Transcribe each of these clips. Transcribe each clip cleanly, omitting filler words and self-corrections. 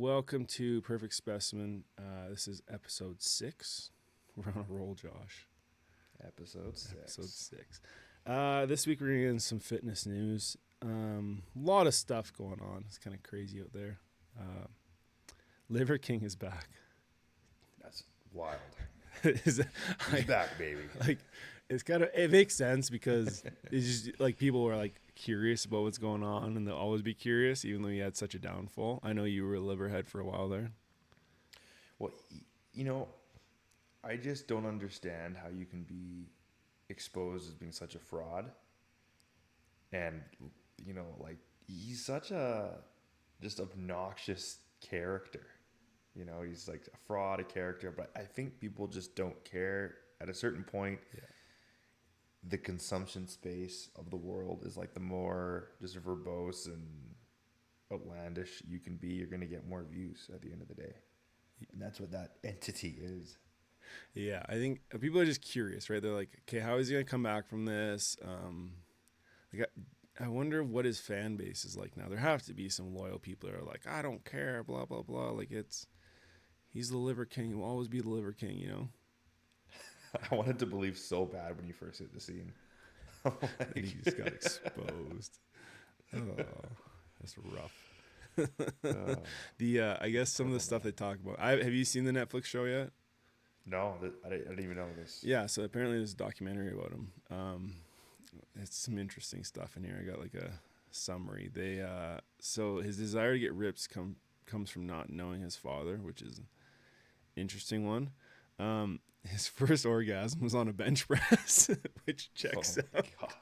Welcome to Perfect Specimen. This is episode 6. We're on a roll, Josh. Episode 6. Episode 6. This week we're going to get into some fitness news. A lot of stuff going on. It's kind of crazy out there. Liver King is back. That's wild. He's back, baby. It makes sense because it's just like people are like curious about what's going on, and they'll always be curious, even though you had such a downfall. I know you were a liver head for a while there. Well, I just don't understand how you can be exposed as being such a fraud. And, he's such a just obnoxious character. He's like a fraud, a character, but I think people just don't care. At a certain point, the consumption space of the world is like the more just verbose and outlandish you can be, you're going to get more views at the end of the day. And that's what that entity is. Yeah, I think people are just curious, right? They're like, okay, how is he going to come back from this? I wonder what his fan base is like now. There have to be some loyal people that are like, I don't care, blah, blah, blah. He's the Liver King. He'll always be the Liver King, I wanted to believe so bad when you first hit the scene. And he just got exposed. Oh, that's rough. I guess some of the stuff they talk about. Have you seen the Netflix show yet? No, I didn't even know this. Yeah, so apparently there's a documentary about him. It's some interesting stuff in here. I got like a summary. So his desire to get rips comes from not knowing his father, which is an interesting one. His first orgasm was on a bench press, which checks out. God.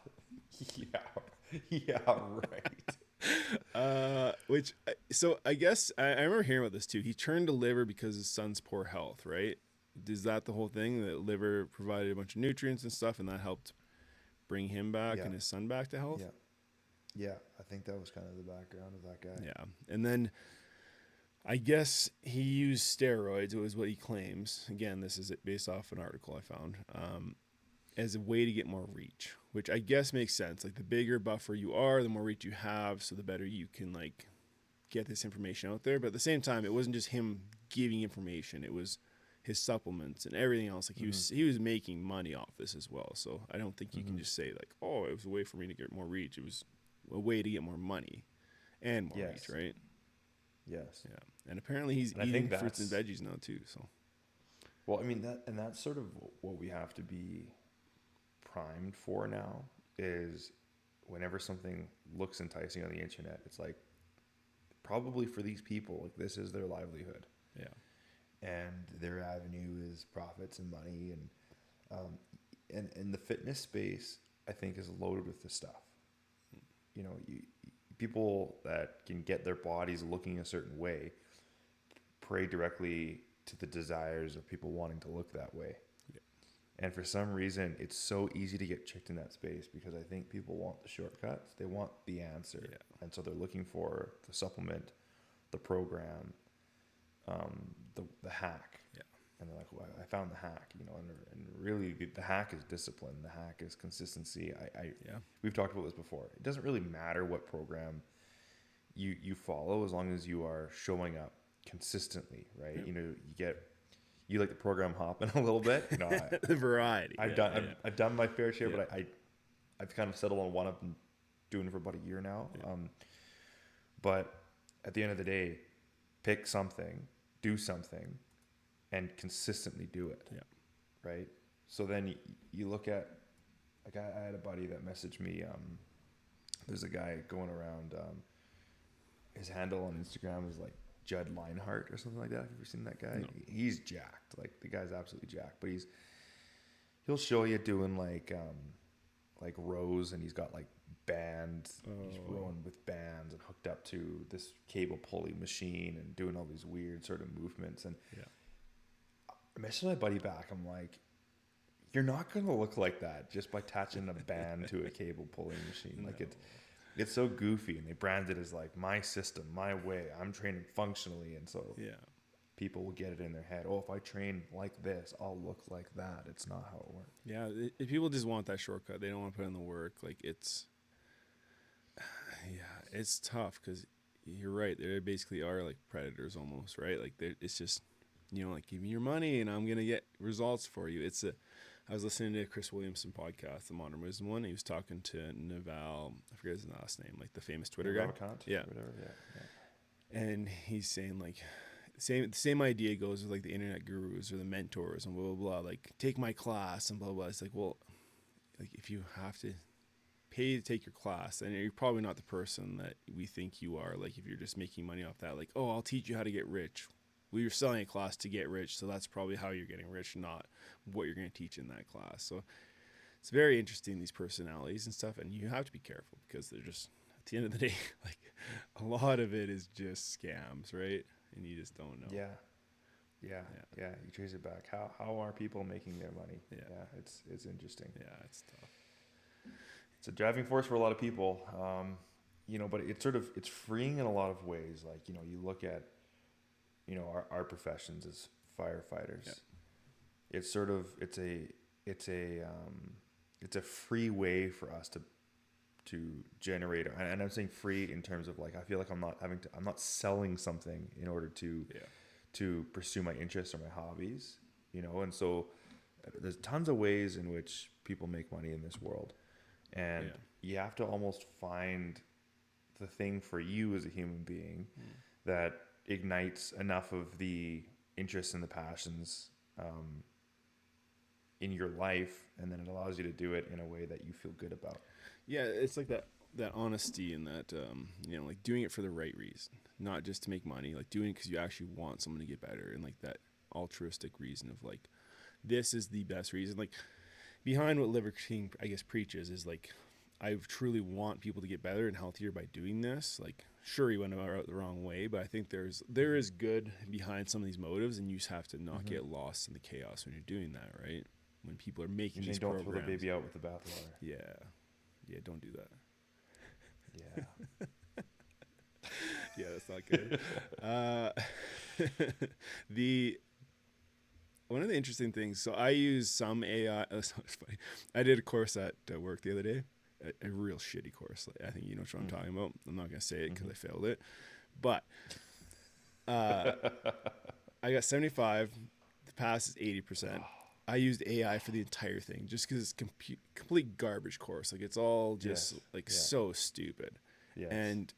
Yeah, right. So I guess I remember hearing about this too. He turned to liver because his son's poor health, right? Is that the whole thing? That liver provided a bunch of nutrients and stuff, and that helped bring him back and his son back to health? Yeah, I think that was kind of the background of that guy. Yeah, and then I guess he used steroids. It was what he claims. Again, this is based off an article I found, as a way to get more reach, which I guess makes sense. Like the bigger buffer you are, the more reach you have, so the better you can like get this information out there. But at the same time, it wasn't just him giving information. It was his supplements and everything else. Like he was making money off this as well. So I don't think you can just say like, oh, it was a way for me to get more reach. It was a way to get more money and more reach, right? Yes. Yeah. And apparently he's eating fruits and veggies now too. So, well, I mean that's sort of what we have to be primed for now. Is whenever something looks enticing on the internet, it's like probably for these people, like this is their livelihood. Yeah. And their avenue is profits and money, and the fitness space I think is loaded with this stuff. People that can get their bodies looking a certain way prey directly to the desires of people wanting to look that way. Yeah. And for some reason, it's so easy to get tricked in that space because I think people want the shortcuts. They want the answer. Yeah. And so they're looking for the supplement, the program, the hack. Yeah. And they're like, well, I found the hack, and really the hack is discipline. The hack is consistency. We've talked about this before. It doesn't really matter what program you follow as long as you are showing up consistently, right? Yep. You like the program hopping a little bit, the variety. I've done my fair share, but I've kind of settled on one I've been doing for about a year now. Yeah. But at the end of the day, pick something, do something, and consistently do it. Yeah. Right. So then you look at, like I had a buddy that messaged me. There's a guy going around. His handle on Instagram is like Judd Leinhart or something like that. Have you ever seen that guy? No. He's jacked. Like the guy's absolutely jacked. But he'll show you doing like rows, and he's got like bands. He's rowing with bands and hooked up to this cable pulley machine and doing all these weird sort of movements. And I messaged my buddy back. I'm like, you're not going to look like that just by attaching a band to a cable pulling machine. Like it's so goofy, and they brand it as like my system, my way. I'm training functionally, and so people will get it in their head. Oh, if I train like this, I'll look like that. It's not how it works. Yeah, people just want that shortcut. They don't want to put in the work. Like it's tough because you're right. They basically are like predators almost, right? Like it's just, like give me your money and I'm gonna get results for you. I was listening to a Chris Williamson podcast, the Modern Wisdom one. He was talking to Naval, I forget his last name, like the famous Twitter guy. Yeah. Whatever. Yeah. And he's saying like, same idea goes with like the internet gurus or the mentors and blah blah blah. Like take my class and blah blah. It's like, well, like if you have to pay to take your class, then you're probably not the person that we think you are. Like if you're just making money off that, like, oh, I'll teach you how to get rich. Well, you're selling a class to get rich, so that's probably how you're getting rich, not what you're going to teach in that class. So it's very interesting, these personalities and stuff, and you have to be careful because they're just, at the end of the day, like a lot of it is just scams, right? And you just don't know. Yeah. You trace it back. How are people making their money? Yeah. It's interesting. Yeah, it's tough. It's a driving force for a lot of people. But it's freeing in a lot of ways. Like, you look at, our professions as firefighters. Yeah. It's a free way for us to generate, and I'm saying free in terms of like, I feel like I'm not selling something in order to pursue my interests or my hobbies, and so there's tons of ways in which people make money in this world, and you have to almost find the thing for you as a human being that ignites enough of the interests and the passions in your life, and then it allows you to do it in a way that you feel good about. Yeah, it's like that honesty and that, like doing it for the right reason, not just to make money, like doing it because you actually want someone to get better, and like that altruistic reason of like, this is the best reason. Like behind what Liver King, I guess, preaches is like, I truly want people to get better and healthier by doing this. Like, sure, he went about it the wrong way, but I think there is good behind some of these motives, and you just have to not get lost in the chaos when you're doing that, right? When people are making these programs. Don't throw the baby out with the bathwater. Yeah, don't do that. Yeah. Yeah, that's not good. One of the interesting things, so I use some AI. Oh, it's funny. I did a course at work the other day, a real shitty course. Like, I think you know what I'm talking about. I'm not gonna say it because I failed it, but I got 75. The pass is 80%. I used AI for the entire thing just because it's complete garbage course. Like it's all just so stupid. Yes. And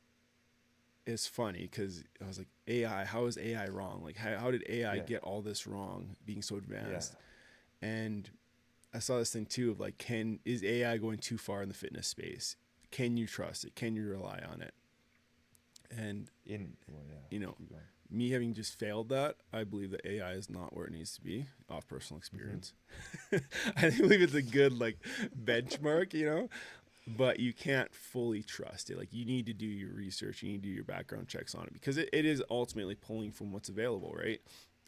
it's funny because I was like, AI, how is AI wrong? Like how did AI get all this wrong, being so advanced? Yeah. And I saw this thing too of like, is AI going too far in the fitness space? Can you trust it? Can you rely on it? And me having just failed that, I believe that AI is not where it needs to be, off personal experience. I believe it's a good like benchmark, but you can't fully trust it. Like you need to do your research, you need to do your background checks on it, because it is ultimately pulling from what's available, right?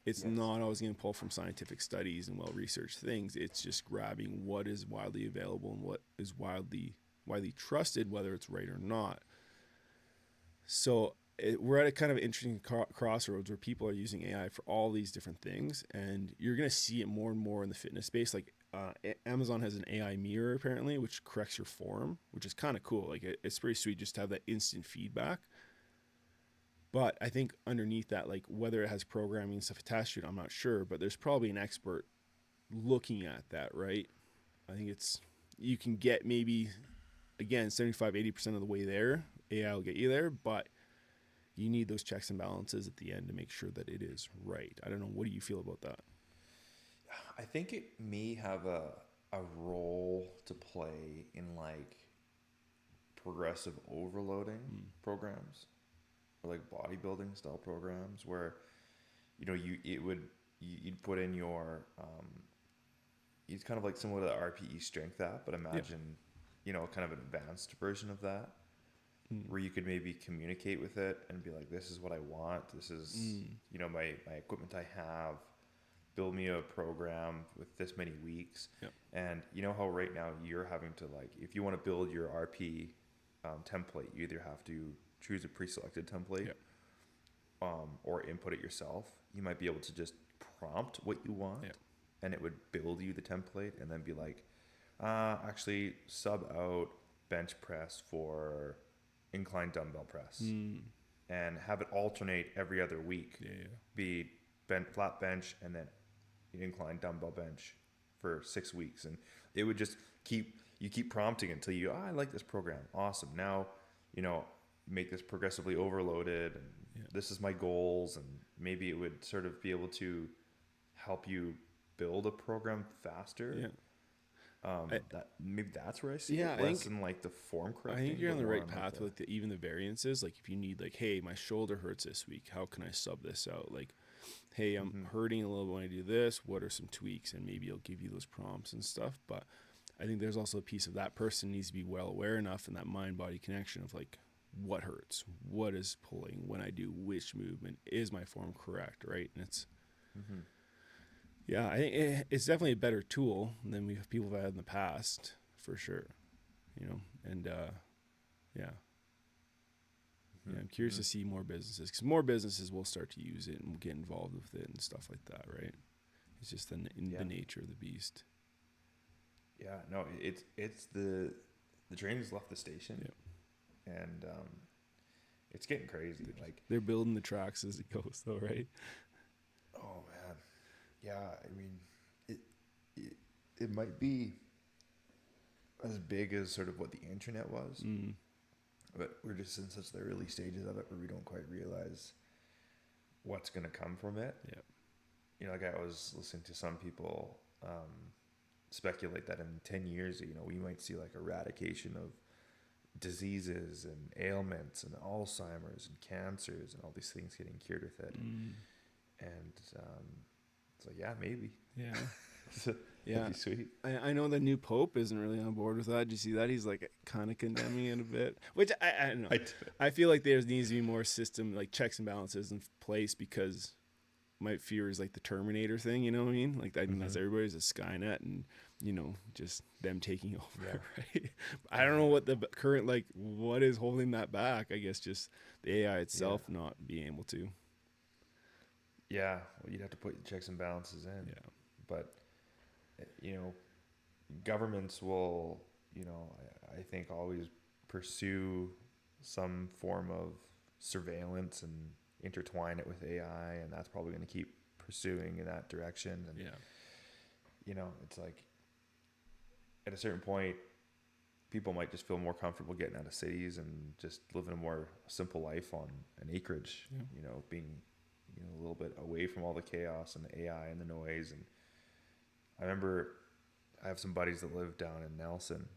It's not always going to pull from scientific studies and well-researched things. It's just grabbing what is widely available and what is widely trusted, whether it's right or not. So we're at a kind of interesting crossroads where people are using AI for all these different things, and you're going to see it more and more in the fitness space. Like Amazon has an AI mirror apparently, which corrects your form, which is kind of cool. Like it's pretty sweet just to have that instant feedback. But I think underneath that, like whether it has programming and stuff attached to it, I'm not sure, but there's probably an expert looking at that, right? I think you can get maybe, again, 75-80% of the way there. AI will get you there, but you need those checks and balances at the end to make sure that it is right. I don't know. What do you feel about that? I think it may have a role to play in like progressive overloading programs, or like bodybuilding style programs where, you'd put in your, it's kind of like similar to the RPE strength app, but imagine, kind of an advanced version of that. Where you could maybe communicate with it and be like, this is what I want. This is, my equipment I have. Build me a program with this many weeks. Yep. And you know how right now you're having to like, if you want to build your RP template, you either have to choose a pre-selected template or input it yourself. You might be able to just prompt what you want and it would build you the template and then be like, actually sub out bench press for inclined dumbbell press. and have it alternate every other week. Yeah. Be flat bench and then incline dumbbell bench for 6 weeks, and it would just keep prompting until I like this program. Awesome. Now, make this progressively overloaded, and this is my goals, and maybe it would sort of be able to help you build a program faster. Yeah. Maybe that's where I see Yeah, it, less in like the form correcting. I think you're on but the more right on, path with even the variances. Like if you need like, hey, my shoulder hurts this week, how can I sub this out? Like, hey, I'm hurting a little when I do this. What are some tweaks? And maybe it'll give you those prompts and stuff. But I think there's also a piece of that person needs to be well aware enough in that mind-body connection of like, what hurts, what is pulling when I do which movement, is my form correct, right? And it's yeah, I think it's definitely a better tool than people have had in the past, for sure. And yeah, I'm curious to see more businesses, because more businesses will start to use it and get involved with it and stuff like that, right? It's just the nature of the beast. Yeah, no, it's the train's left the station, and it's getting crazy. Like they're building the tracks as it goes, though, right? Oh man, yeah. I mean, it might be as big as sort of what the internet was, but we're just in such the early stages of it where we don't quite realize what's going to come from it. Yeah. Like I was listening to some people speculate that in 10 years, we might see like eradication of diseases and ailments and Alzheimer's and cancers and all these things getting cured with it. And it's like, yeah, maybe. Yeah. That'd be sweet. I know the new Pope isn't really on board with that. Did you see that? He's like kind of condemning it a bit, which I don't know. I feel like there needs to be more system, like checks and balances in place, because my fear is like the Terminator thing, you know what I mean? Like I think that's everybody's a Skynet, and just them taking over, right? I don't know what the current, like what is holding that back. I guess just the AI itself not being able to. Yeah, well, you'd have to put checks and balances in. Yeah. But governments will, I think always pursue some form of surveillance and intertwine it with AI, and that's probably going to keep pursuing in that direction. And it's like at a certain point, people might just feel more comfortable getting out of cities and just living a more simple life on an acreage. Being a little bit away from all the chaos and the AI and the noise. And I remember I have some buddies that live down in Nelson,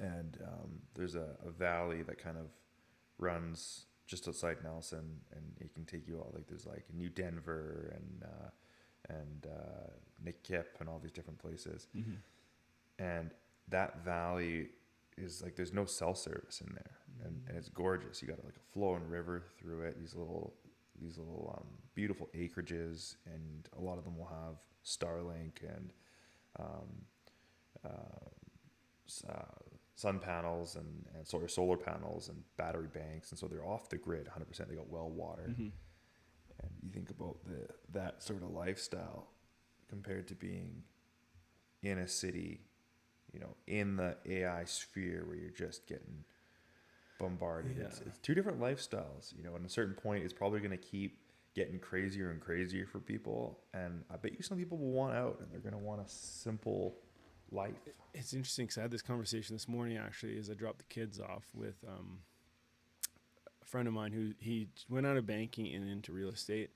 and there's a valley that kind of runs just outside Nelson, and it can take you all, like there's like New Denver and Nikip and all these different places. And that valley is like, there's no cell service in there, and it's gorgeous. You got like a flowing river through it, these little beautiful acreages, and a lot of them will have Starlink and sun panels and solar panels and battery banks, and so they're off the grid 100%. They got well water. And you think about that sort of lifestyle compared to being in a city, in the AI sphere where you're just getting bombarded. It's two different lifestyles. At a certain point, it's probably going to keep getting crazier and crazier for people, and I bet you some people will want out, and they're going to want a simple life. It's interesting because I had this conversation this morning, actually, as I dropped the kids off with a friend of mine who he went out of banking and into real estate.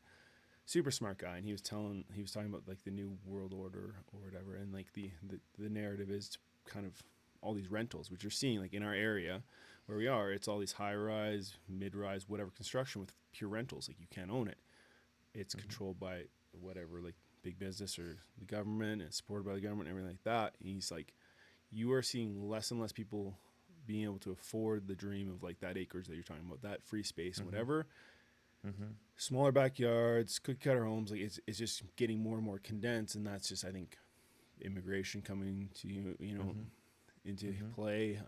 Super smart guy, and he was talking about like the new world order or whatever, and like the narrative is to kind of all these rentals, which you're seeing like in our area where we are. It's all these high rise, mid rise, whatever construction with pure rentals. Like you can't own it. It's controlled by whatever, like big business or the government, and supported by the government and everything like that. And he's like, you are seeing less and less people being able to afford the dream of like that acreage that you're talking about, that free space and whatever. Smaller backyards, cookie cutter homes. Like it's just getting more and more condensed, and that's just, I think, immigration coming to into play,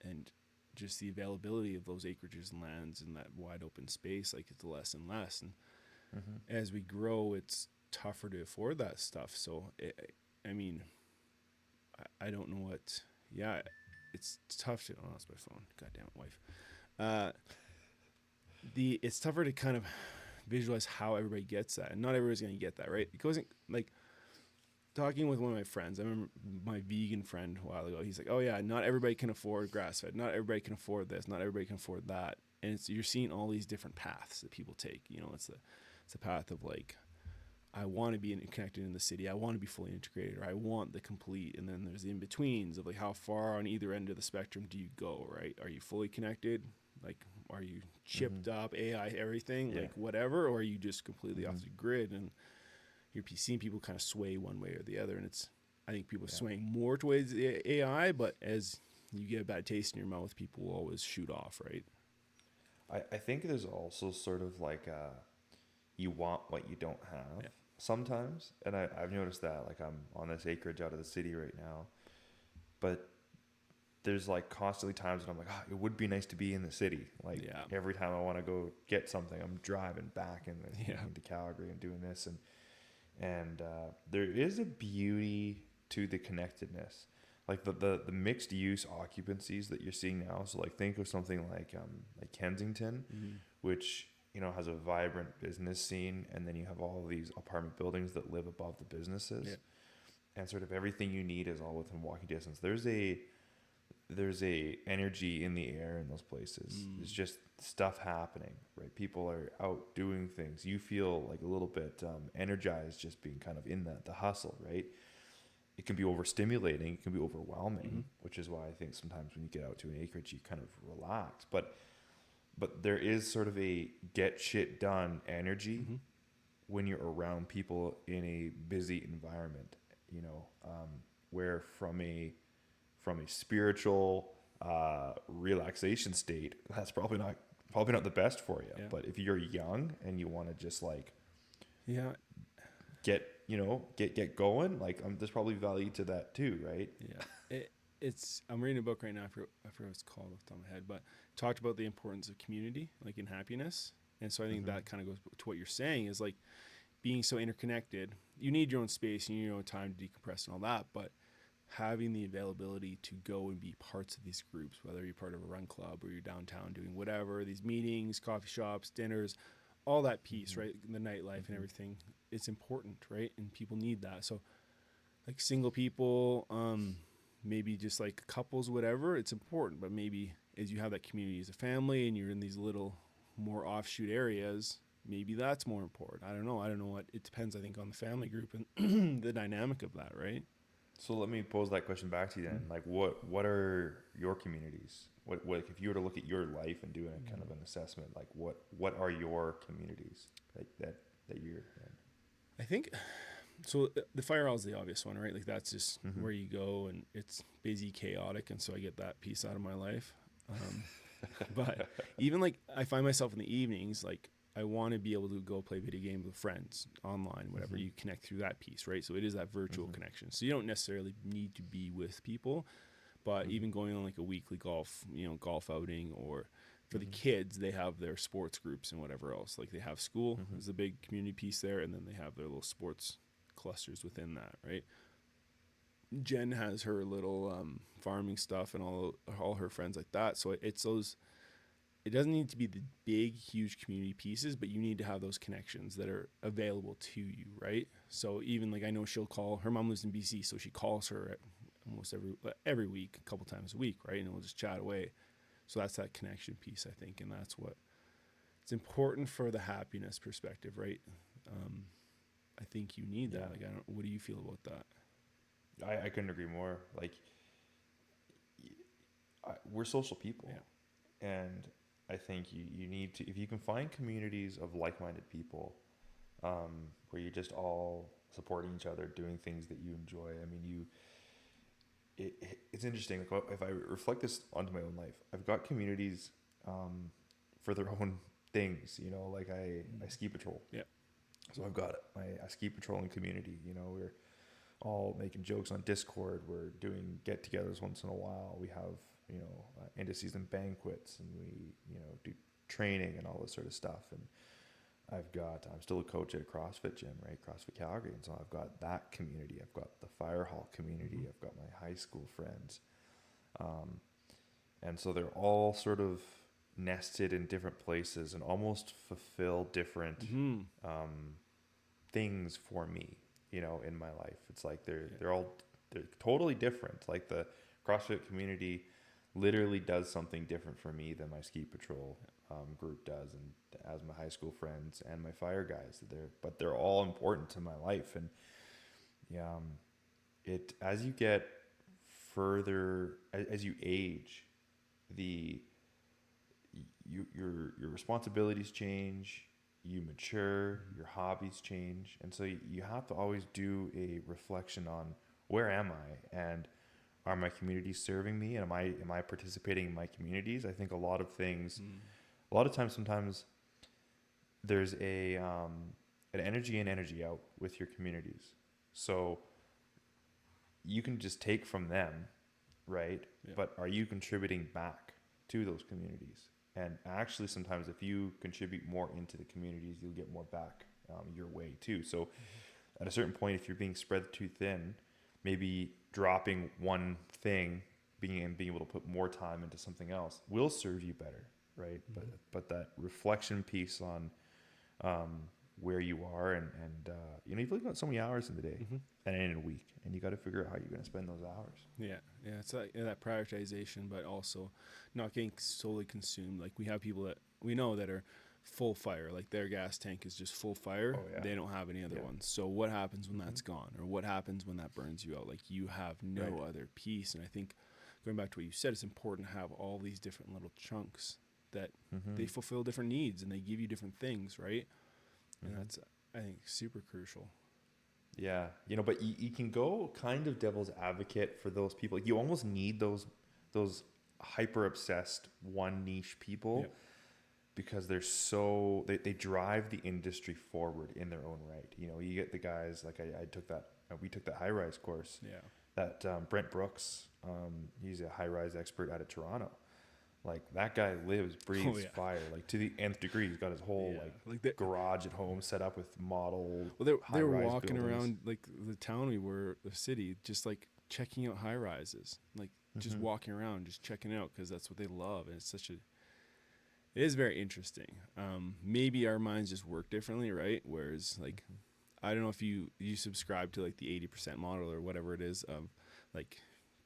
and just the availability of those acreages and lands and that wide open space. Like it's less and less, and as we grow, it's tougher to afford that stuff. So I don't know what. Yeah, it's tough to. Oh, that's my phone. Goddamn it, wife. it's tougher to kind of visualize how everybody gets that, and not everybody's going to get that, right? It goes like talking with one of my friends. I remember my vegan friend a while ago. He's like, "Oh yeah, not everybody can afford grass fed. Not everybody can afford this. Not everybody can afford that." And you're seeing all these different paths that people take. You know, it's the path of like, I want to be connected in the city. I want to be fully integrated, or I want the complete. And then there's the in betweens of like, how far on either end of the spectrum do you go? Right? Are you fully connected? Like, are you chipped up, AI, everything, like whatever, or are you just completely off the grid? And you're seeing people kind of sway one way or the other, and I think people are swaying more towards the AI, but as you get a bad taste in your mouth, people will always shoot off, right? I think there's also sort of like you want what you don't have sometimes, and I've noticed that. Like, I'm on this acreage out of the city right now, but there's like constantly times when I'm like, it would be nice to be in the city. Like every time I want to go get something, I'm driving back into Calgary and doing this, and there is a beauty to the connectedness, like the mixed use occupancies that you're seeing now. So like think of something like Kensington, which has a vibrant business scene, and then you have all of these apartment buildings that live above the businesses, and sort of everything you need is all within walking distance. There's a energy in the air in those places. It's just stuff happening, right? People are out doing things. You feel like a little bit energized just being kind of in the hustle, right? It can be overstimulating. It can be overwhelming, which is why I think sometimes when you get out to an acreage, you kind of relax. But there is sort of a get shit done energy when you're around people in a busy environment, where from a spiritual relaxation state, that's probably not the best for you. But if you're young and you want to just like get going, like there's probably value to that too, right? I'm reading a book right now. I forget what it's called off the top of my head, but it talked about the importance of community, like in happiness. And so I think that kind of goes to what you're saying, is like being so interconnected. You need your own space, you need your own time to decompress and all that, but having the availability to go and be parts of these groups, whether you're part of a run club or you're downtown doing whatever, these meetings, coffee shops, dinners, all that piece, right? The nightlife and everything, it's important, right? And people need that. So like single people, maybe just like couples, whatever, it's important. But maybe as you have that community as a family and you're in these little more offshoot areas, maybe that's more important. I don't know what, it depends, I think, on the family group and the dynamic of that, right? So let me pose that question back to you then. Like, what are your communities? What if you were to look at your life and do a kind of an assessment? Like, what are your communities that you're in? I think so. The fire hall is the obvious one, right? Like that's just where you go, and it's busy, chaotic, and so I get that piece out of my life. But even like I find myself in the evenings, like I want to be able to go play video games with friends online, whatever. You connect through that piece, right? So it is that virtual connection. So you don't necessarily need to be with people, but even going on like a weekly golf outing, or for the kids, they have their sports groups and whatever else. Like they have school, there's a big community piece there, and then they have their little sports clusters within that, right? Jen has her little farming stuff and all her friends like that. So it's those. It doesn't need to be the big, huge community pieces, but you need to have those connections that are available to you, right? So even like I know she'll call, her mom lives in BC, so she calls her at almost every week, a couple times a week, right? And we'll just chat away. So that's that connection piece, I think, and that's what it's important for the happiness perspective, right? I think you need that. Like, what do you feel about that? I couldn't agree more. Like, we're social people, and I think you need to, if you can find communities of like-minded people, where you're just all supporting each other, doing things that you enjoy. I mean, it's interesting. Like, if I reflect this onto my own life, I've got communities for their own things. Like I ski patrol. Yeah. So I've got my ski patrolling community. We're all making jokes on Discord. We're doing get-togethers once in a while. We have end of season banquets, and we do training and all this sort of stuff. And I'm still a coach at a CrossFit gym, right? CrossFit Calgary. And so I've got that community. I've got the fire hall community. I've got my high school friends. And so they're all sort of nested in different places and almost fulfill different things for me, you know, in my life. It's like they're totally different. Like the CrossFit community literally does something different for me than my ski patrol group does, and as my high school friends and my fire guys. They're all important to my life. And yeah, it as you get further, as you age, the your responsibilities change, you mature, your hobbies change, and so you have to always do a reflection on where am I, and are my communities serving me, and am I participating in my communities? I think a lot of things, a lot of times, sometimes there's an energy in, energy out with your communities, so you can just take from them, right? Yeah. But are you contributing back to those communities? And actually, sometimes if you contribute more into the communities, you'll get more back your way too. So at a certain point, if you're being spread too thin, maybe dropping one thing, being able to put more time into something else will serve you better, right? But that reflection piece on where you are, and you know, you've only got so many hours in the day and in a week, and you got to figure out how you're going to spend those hours. Yeah, it's like that prioritization, but also not getting solely consumed. Like we have people that we know that are full fire, like their gas tank is just full fire. Oh, yeah. They don't have any other ones. So what happens when that's gone, or what happens when that burns you out? Like you have no other piece. And I think going back to what you said, it's important to have all these different little chunks that they fulfill different needs and they give you different things, right? And that's, I think, super crucial. Yeah, you know, but you can go kind of devil's advocate for those people. You almost need those hyper obsessed one niche people, because they're so they drive the industry forward in their own right. You know, you get the guys like we took that Hyrox course. Yeah. That Brent Brooks, he's a high-rise expert out of Toronto. Like that guy lives, breathes fire, like to the nth degree. He's got his whole garage at home set up with model. Well, they were walking buildings around like the town we were, the city, just like checking out high rises, like just walking around, just checking out, because that's what they love, and it is very interesting. Maybe our minds just work differently, right? Whereas like, I don't know if you subscribe to like the 80% model or whatever it is of like,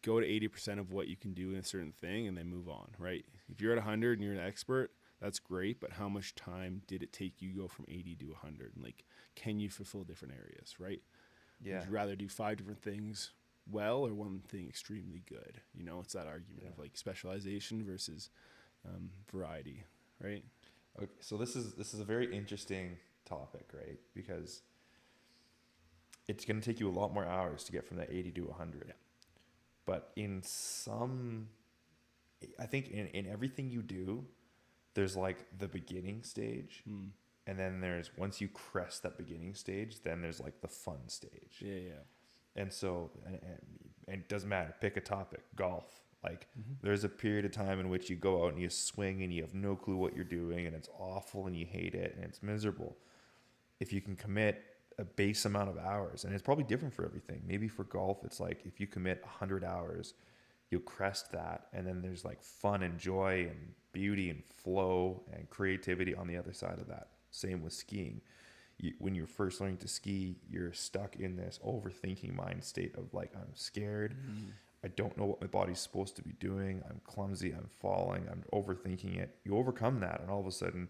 go to 80% of what you can do in a certain thing and then move on, right? If you're at 100 and you're an expert, that's great, but how much time did it take you to go from 80 to 100? And like, can you fulfill different areas, right? Yeah. Would you rather do 5 different things well, or one thing extremely good? You know, it's that argument of like specialization versus variety, right? Okay, so this is a very interesting topic, right? Because it's going to take you a lot more hours to get from that 80 to 100. Yeah. But I think in everything you do, there's like the beginning stage. And then there's, once you crest that beginning stage, then there's like the fun stage. Yeah. And so, and it doesn't matter, pick a topic, golf. Like there's a period of time in which you go out and you swing and you have no clue what you're doing, and it's awful and you hate it and it's miserable. If you can commit a base amount of hours, and it's probably different for everything. Maybe for golf, it's like if you commit 100 hours, you'll crest that, and then there's like fun and joy and beauty and flow and creativity on the other side of that. Same with skiing. When you're first learning to ski, you're stuck in this overthinking mind state of like, I'm scared. I don't know what my body's supposed to be doing. I'm clumsy. I'm falling. I'm overthinking it. You overcome that, and all of a sudden,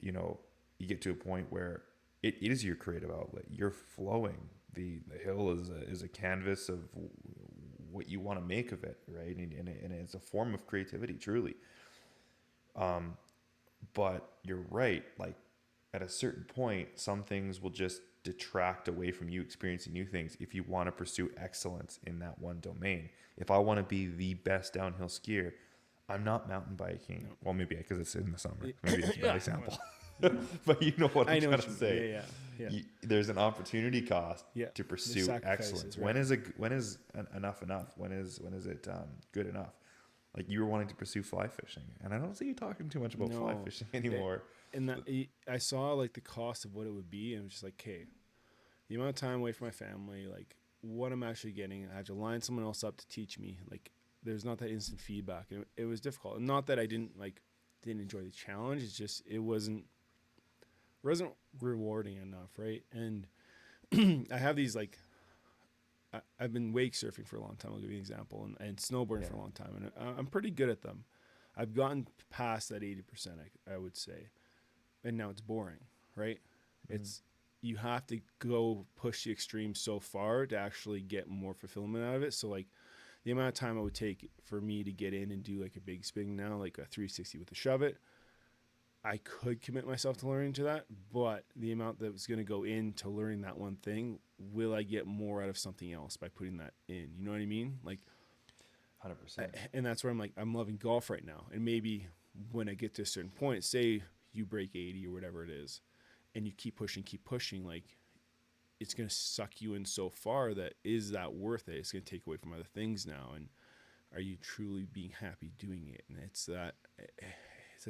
you know, you get to a point where it is your creative outlet. You're flowing. The hill is a canvas of what you want to make of it, right? And it's a form of creativity, truly. But you're right. Like at a certain point, some things will just detract away from you experiencing new things if you want to pursue excellence in that one domain. If I want to be the best downhill skier, I'm not mountain biking. No. Well, maybe because it's in the summer. Maybe that's a bad example. But you know what I'm trying to say. Yeah. There's an opportunity cost to pursue excellence. Right? When is enough enough? When is it good enough? Like you were wanting to pursue fly fishing, and I don't see you talking too much about fly fishing anymore. I saw like the cost of what it would be, and it was just like, okay, the amount of time away from my family, like what I'm actually getting. I had to line someone else up to teach me. Like there's not that instant feedback. It was difficult. And not that I didn't like didn't enjoy the challenge. It's just it wasn't rewarding enough, right? And I have these like I've been wake surfing for a long time. I'll give you an example, and snowboarding for a long time, and I'm pretty good at them. I've gotten past that 80%, I would say, and now it's boring, right? It's you have to go push the extreme so far to actually get more fulfillment out of it. So like the amount of time it would take for me to get in and do like a big spin now, like a 360 with a shove it, I could commit myself to learning to that, but the amount that was going to go into learning that one thing, will I get more out of something else by putting that in? You know what I mean? Like 100%. and that's where I'm like, I'm loving golf right now. And maybe when I get to a certain point, say you break 80 or whatever it is, and you keep pushing, like it's going to suck you in so far that is that worth it? It's going to take away from other things now. And are you truly being happy doing it? And it's a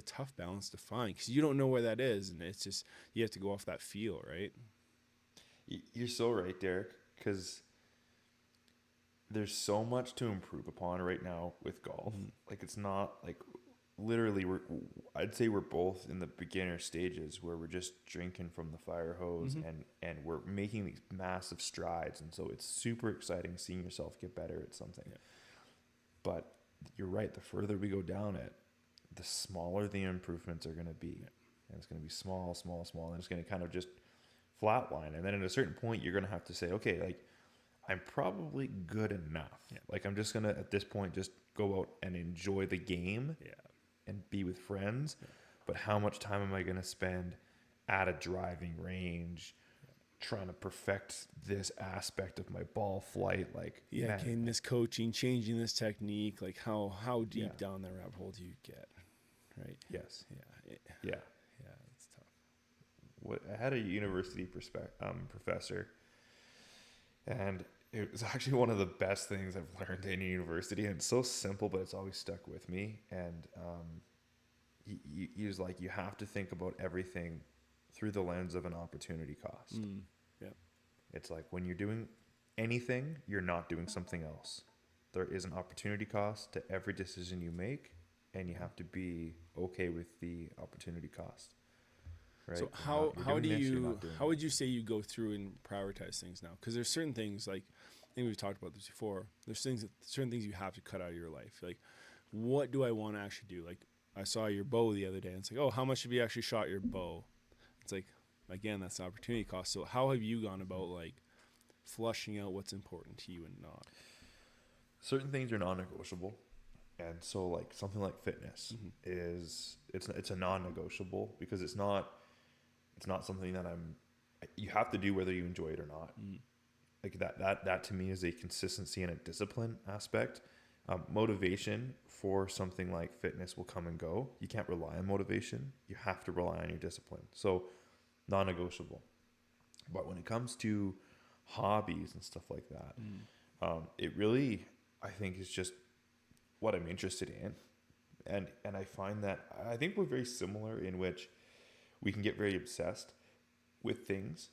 tough balance to find because you don't know where that is. And it's just, you have to go off that feel, right? You're so right, Derek, because there's so much to improve upon right now with golf. Like it's not like literally I'd say we're both in the beginner stages where we're just drinking from the fire hose and we're making these massive strides. And so it's super exciting seeing yourself get better at something. Yeah. But you're right. The further we go down it, the smaller the improvements are going to be. Yeah. And it's going to be small. And it's going to kind of just flatline. And then at a certain point, you're going to have to say, okay, like I'm probably good enough. Yeah. Like I'm just going to, at this point, just go out and enjoy the game. Yeah. And be with friends, but how much time am I going to spend at a driving range trying to perfect this aspect of my ball flight? Like, in this coaching, changing this technique, like how deep down that rabbit hole do you get, right? Yes. Yeah, it's tough. I had a university professor, and it was actually one of the best things I've learned in university. And it's so simple, but it's always stuck with me. And he was like, you have to think about everything through the lens of an opportunity cost. Yeah. It's like when you're doing anything, you're not doing something else. There is an opportunity cost to every decision you make, and you have to be okay with the opportunity cost. Right? So how would you say you go through and prioritize things now? Because there's certain things, like I think we've talked about this before. There's certain things you have to cut out of your life. Like, what do I want to actually do? Like, I saw your bow the other day, and it's like, oh, how much have you actually shot your bow? It's like, again, that's an opportunity cost. So how have you gone about like flushing out what's important to you and not? Certain things are non-negotiable. And so like something like fitness it's a non-negotiable because it's not something that you have to do whether you enjoy it or not. Like that to me is a consistency and a discipline aspect. Motivation for something like fitness will come and go. You can't rely on motivation. You have to rely on your discipline. So non-negotiable. But when it comes to hobbies and stuff like that, it really, I think, is just what I'm interested in. And I find that I think we're very similar in which we can get very obsessed with things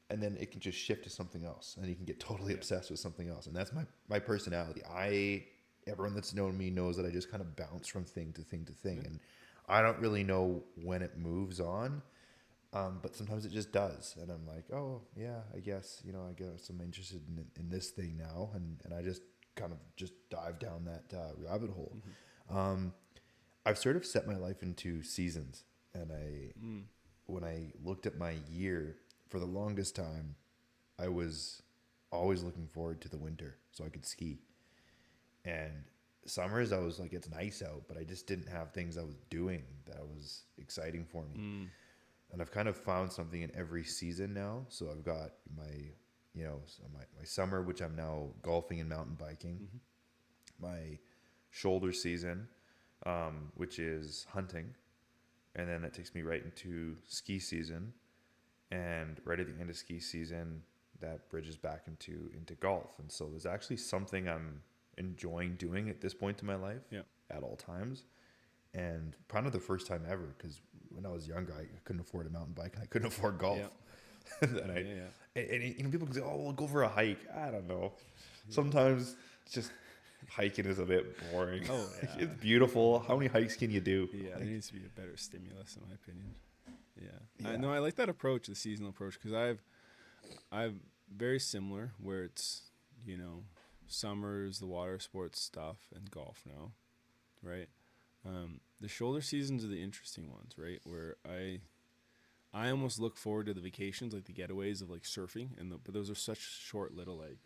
and then it can just shift to something else and you can get totally obsessed with something else. And that's my personality. Everyone that's known me knows that I just kind of bounce from thing to thing to thing. And I don't really know when it moves on. But sometimes it just does. And I'm like, oh yeah, I guess I'm interested in this thing now. And I just kind of just dive down that rabbit hole. I've sort of set my life into seasons. And when I looked at my year, for the longest time, I was always looking forward to the winter so I could ski. And summers, I was like, it's nice out, but I just didn't have things I was doing that was exciting for me. And I've kind of found something in every season now. So I've got my summer, which I'm now golfing and mountain biking. My shoulder season, which is hunting. And then that takes me right into ski season. And right at the end of ski season, that bridges back into golf. And so there's actually something I'm enjoying doing at this point in my life at all times. And kind of the first time ever, because when I was younger, I couldn't afford a mountain bike and I couldn't afford golf. And people can say, oh, we'll go for a hike. I don't know. Sometimes it's just hiking is a bit boring. Oh yeah, It's beautiful. How many hikes can you do? yeah. Like, There needs to be a better stimulus, in my opinion. Yeah, I yeah. know. I like that approach, the seasonal approach, because I've very similar where it's summers, the water sports stuff, and golf now, right? The shoulder seasons are the interesting ones, right? Where I almost look forward to the vacations, like the getaways of like surfing, but those are such short little like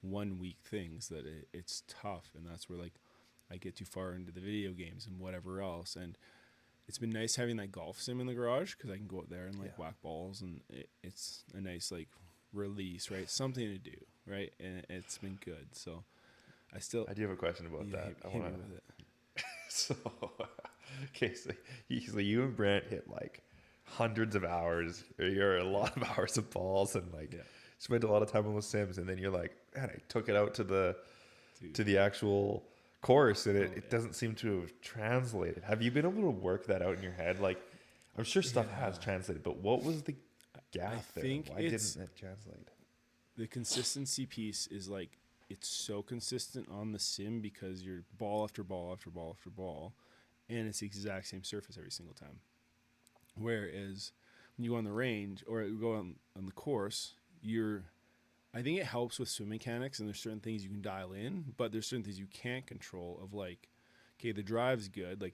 1 week things that it's tough, and that's where like I get too far into the video games and whatever else. And it's been nice having that golf sim in the garage because I can go out there and like Yeah. whack balls, and it's a nice like release, right? Something to do, right? And it's been good. So I do have a question about that. hit me with it. So, okay, so you and Brant hit like hundreds of hours, or you're a lot of hours of balls, and like Yeah. spent a lot of time on the Sims, and then you're like, man, I took it out to the Dude. actual course, and it Yeah. doesn't seem to have translated. Have you been able to work that out in your head? Like, I'm sure stuff has translated, but what was the gap there? think Why it's- didn't it translate? The consistency piece is like it's so consistent on the sim because you're ball after ball after ball after ball, and it's the exact same surface every single time. Whereas when you go on the range or you go on the course, I think it helps with swim mechanics, and there's certain things you can dial in, but there's certain things you can't control. Of like, okay, the drive's good,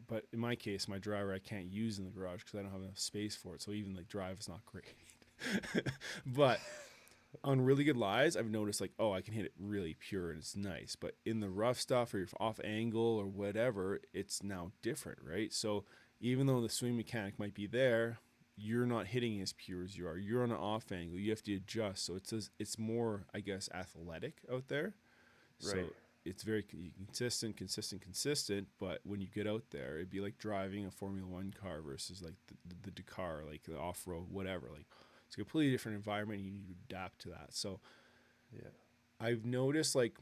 but in my case, my driver I can't use in the garage because I don't have enough space for it. So even like drive is not great. But on really good lies, I've noticed like, oh, I can hit it really pure and it's nice. But in the rough stuff or you're off angle or whatever, it's now different, right? So even though the swing mechanic might be there, you're not hitting as pure as you are. You're on an off angle. You have to adjust. So it's more, I guess, athletic out there. So Right. it's very consistent. But when you get out there, it'd be like driving a Formula One car versus like the Dakar, like the off road, whatever. Like it's a completely different environment. You need to adapt to that. So Yeah. I've noticed like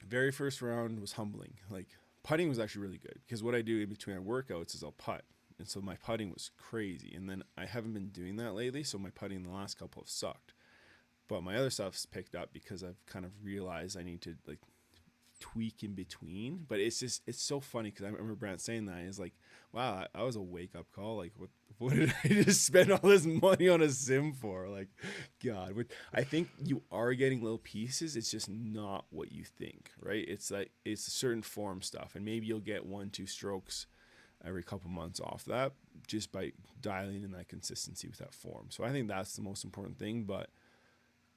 very first round was humbling. Like putting was actually really good because what I do in between our workouts is I'll putt. And so my putting was crazy. And then I haven't been doing that lately. So my putting the last couple have sucked. But my other stuff's picked up because I've kind of realized I need to like tweak in between. But it's so funny because I remember Brant saying that. He's like, wow, that was a wake up call. Like, what did I just spend all this money on a sim for? Like, God. I think you are getting little pieces. It's just not what you think, right? It's like, it's certain form stuff. And maybe you'll get 1-2 strokes every couple months off that just by dialing in that consistency with that form. So I think that's the most important thing. But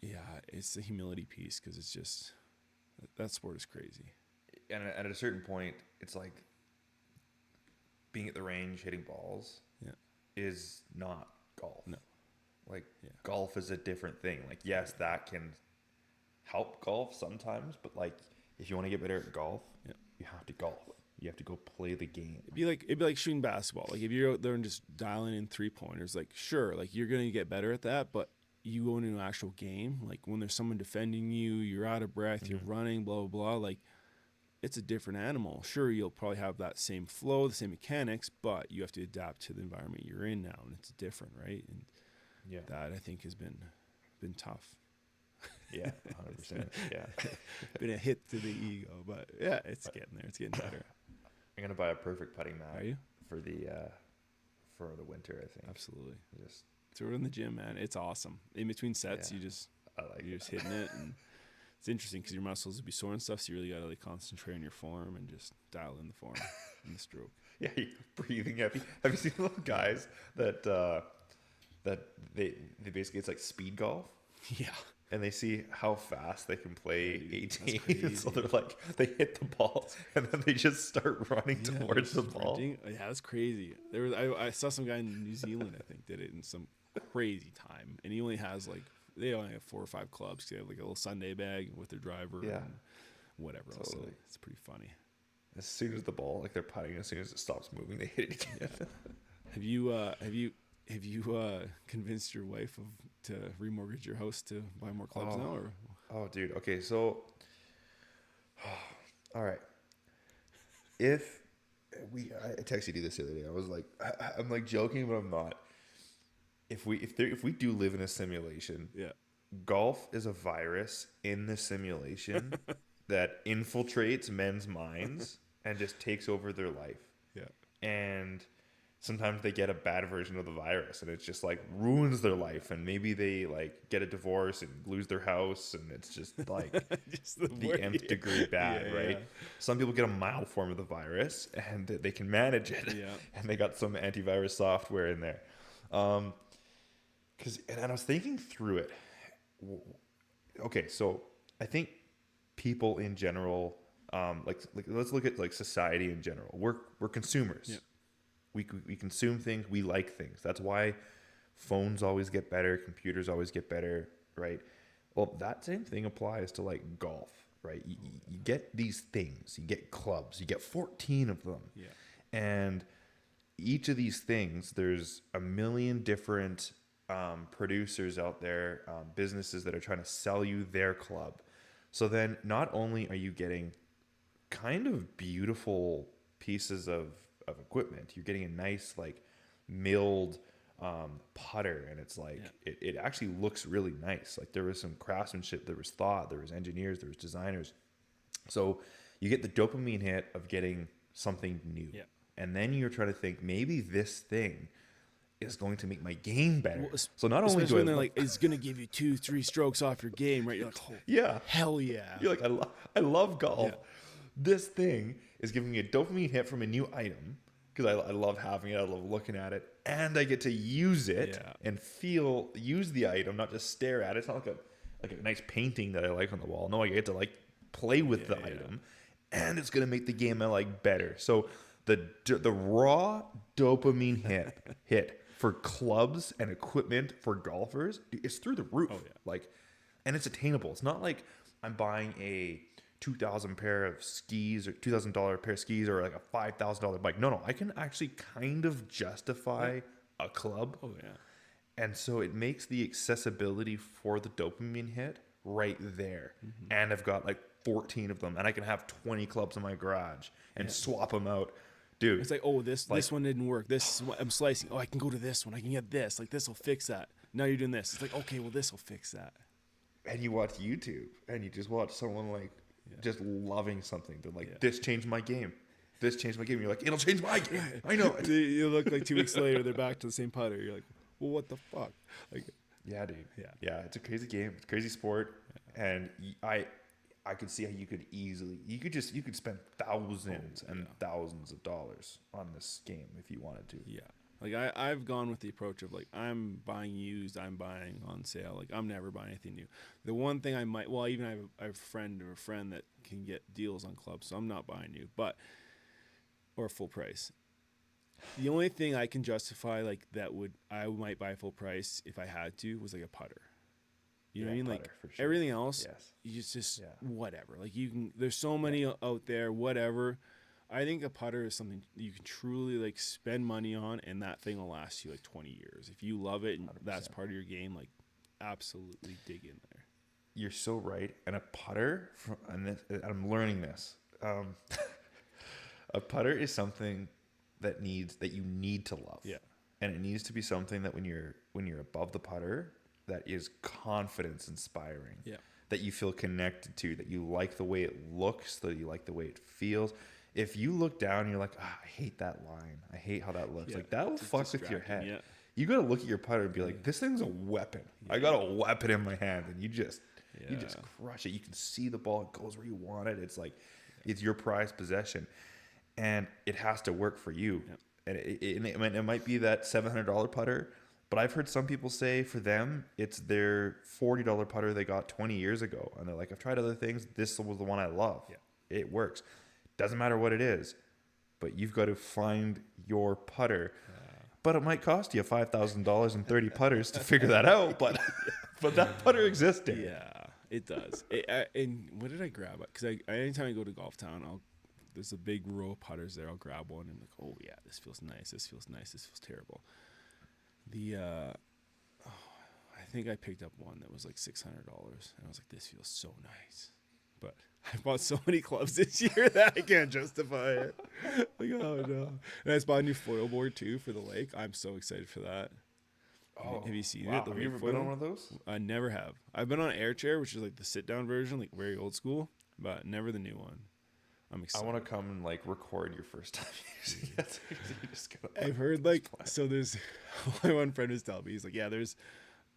yeah, it's the humility piece because it's just that sport is crazy. And at a certain point, it's like being at the range hitting balls Yeah. is not golf. No. Like Yeah. golf is a different thing. Like yes, that can help golf sometimes, but like if you want to get better at golf, Yeah. you have to golf. You have to go play the game. It'd be like shooting basketball. Like if you're out there and just dialing in 3-pointers, like sure, like you're gonna get better at that, but you go into an actual game, like when there's someone defending you, you're out of breath, you're running, blah blah blah, like it's a different animal. Sure, you'll probably have that same flow, the same mechanics, but you have to adapt to the environment you're in now, and it's different, right? And Yeah. that I think has been tough. Yeah, 100%. Yeah. Been a hit to the ego, but yeah, it's getting there. It's getting better. I'm going to buy a perfect putting mat Are you? for the winter, I think. Absolutely. Just Throw it in the gym, man. It's awesome. In between sets, Yeah. you're it. just hitting it, and it's interesting because your muscles will be sore and stuff. So you really got to like concentrate on your form and just dial in the form and the stroke. Yeah, you're breathing heavy. Have you seen those guys that they basically it's like speed golf, Yeah. and they see how fast they can play Yeah, dude, that's 18. crazy. So they're like they hit the ball and then they just start running towards the ball. Sprinting. Yeah, that's crazy. I saw some guy in New Zealand, I think, did it in some crazy time, and he only has like they only have 4 or 5 clubs. 'Cause they have like a little Sunday bag with their driver, Yeah. and whatever else. So Totally. it's pretty funny. As soon as the ball, like they're putting, as soon as it stops moving, they hit it again. Have you convinced your wife to remortgage your house to buy more clubs now? Or Oh, dude. Okay, so, all right. If I texted you this the other day. I was like, I'm like joking, but I'm not. If we do live in a simulation, yeah, golf is a virus in the simulation that infiltrates men's minds and just takes over their life. Yeah. And sometimes they get a bad version of the virus and it's just like ruins their life, and maybe they like get a divorce and lose their house, and it's just like Just the nth degree bad, right? Yeah. Some people get a mild form of the virus and they can manage it. Yeah. And they got some antivirus software in there. And I was thinking through it. Okay, so I think people in general, like let's look at like society in general. We're consumers. Yeah. We consume things. We like things. That's why phones always get better. Computers always get better, right? Well, that same thing applies to like golf, right? You get these things. You get clubs. You get 14 of them. Yeah. And each of these things, there's a million different producers out there, businesses that are trying to sell you their club. So then not only are you getting kind of beautiful pieces of equipment, you're getting a nice like milled putter, and it's like it actually looks really nice. Like there was some craftsmanship, there was thought, there was engineers, there was designers. So you get the dopamine hit of getting something new. Yeah. And then you're trying to think, maybe this thing is going to make my game better. Well, so not only do I when they're like, it's going to give you 2-3 strokes off your game, right? You're like, oh, yeah, hell yeah. you're like, I love golf. Yeah. This thing is giving me a dopamine hit from a new item because I love having it. I love looking at it, and I get to use it and use the item, not just stare at it. It's not like a nice painting that I like on the wall. No, I get to like play with the item, and it's going to make the game I like better. So the raw dopamine hit for clubs and equipment for golfers is through the roof. Oh, yeah. Like, and it's attainable. It's not like I'm buying a $2,000 pair of skis or $2,000 pair of skis or like a $5,000 bike. No, I can actually kind of justify a club. Oh yeah. And so it makes the accessibility for the dopamine hit right there. Mm-hmm. And I've got like 14 of them, and I can have 20 clubs in my garage and swap them out. Dude, it's like, oh, this one didn't work. This is what I'm slicing. Oh, I can go to this one. I can get this. Like, this will fix that. Now you're doing this. It's like, okay, well, this will fix that. And you watch YouTube, and you just watch someone like just loving something. They're like, this changed my game. This changed my game. You're like, it'll change my game. I know. You look like 2 weeks later, they're back to the same putter. You're like, well, what the fuck? Like, yeah, dude. Yeah. It's a crazy game. It's a crazy sport, and I could see how you could spend thousands and thousands of dollars on this game if you wanted to. Yeah. Like I've gone with the approach of like, I'm buying used, I'm buying on sale. Like I'm never buying anything new. The one thing I have a friend that can get deals on clubs, so I'm not buying new, or full price. The only thing I can justify like I might buy full price if I had to was like a putter. You know what I mean? Like sure. Everything else, you just whatever. Like there's so many out there, whatever. I think a putter is something you can truly like spend money on, and that thing will last you like 20 years. If you love it and 100%. That's part of your game, like absolutely dig in there. You're so right. And a putter, I'm learning this. A putter is something that you need to love. Yeah. And it needs to be something that when you're above the putter, that is confidence inspiring. Yeah. That you feel connected to, that you like the way it looks, that you like the way it feels. If you look down and you're like, I hate that line. I hate how that looks. Like that will fuck with your head. Yeah. You got to look at your putter and be like, this thing's a weapon. Yeah. I got a weapon in my hand, and you just crush it. You can see the ball. It goes where you want it. It's like, it's your prized possession, and it has to work for you. Yeah. And it might be that $700 putter, but I've heard some people say for them, it's their $40 putter they got 20 years ago. And they're like, I've tried other things. This was the one I love. Yeah. It works. Doesn't matter what it is, but you've got to find your putter. But it might cost you $5,000 and 30 putters to figure that out. But that putter existed. Yeah, it does. And what did I grab? Because anytime I go to Golf Town, there's a big row of putters there. I'll grab one and like, oh yeah, this feels nice. This feels nice. This feels terrible. I think I picked up one that was like $600, and I was like, this feels so nice. But I bought so many clubs this year that I can't justify it. Like, oh no. And I just bought a new foil board too for the lake. I'm so excited for that. Oh, have you seen wow. it? Have you ever been on one of those? I never have. I've been on Air Chair, which is like the sit down version, like very old school. but never the new one. I'm I excited. want to come and like record your first time using it. You just gotta, I've heard like, so there's my one friend was telling me, he's like, yeah, there's